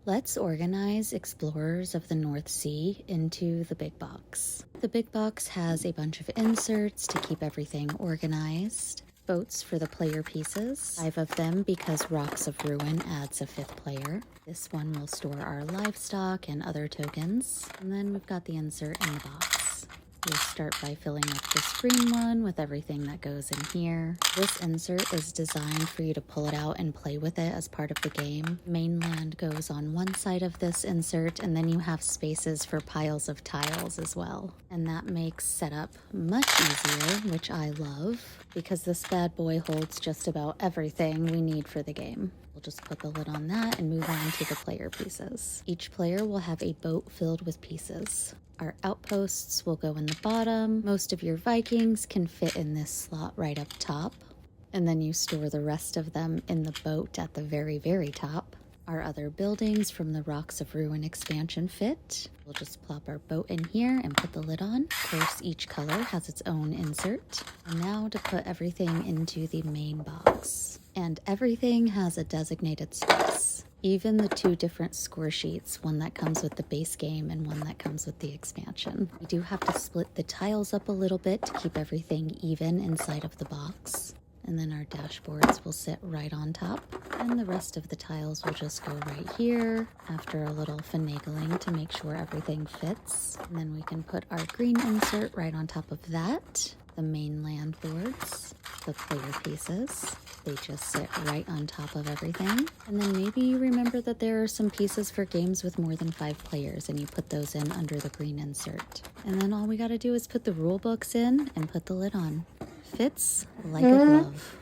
Let's organize Explorers of the North Sea into the big box. The big box has a bunch of inserts to keep everything organized. Boats for the player pieces, 5 of them because Rocks of Ruin adds a 5th player. This one will store our livestock and other tokens. And then we've got the insert in the box. We'll start by filling up this green one with everything that goes in here. This insert is designed for you to pull it out and play with it as part of the game. Mainland goes on one side of this insert, and then you have spaces for piles of tiles as well. And that makes setup much easier, which I love, because this bad boy holds just about everything we need for the game. We'll just put the lid on that and move on to the player pieces. Each player will have a boat filled with pieces. Our outposts will go in the bottom. Most of your Vikings can fit in this slot right up top. And then you store the rest of them in the boat at the very, very top. Our other buildings from the Rocks of Ruin expansion fit. We'll just plop our boat in here and put the lid on. Of course, each color has its own insert. And now to put everything into the main box. And everything has a designated space. Even the 2 different score sheets, one that comes with the base game and one that comes with the expansion. We do have to split the tiles up a little bit to keep everything even inside of the box. And then our dashboards will sit right on top. And the rest of the tiles will just go right here after a little finagling to make sure everything fits. And then we can put our green insert right on top of that. The mainland boards, the player pieces, they just sit right on top of everything. And then maybe you remember that there are some pieces for games with more than 5 players, and you put those in under the green insert. And then all we gotta do is put the rule books in and put the lid on. Fits like a glove.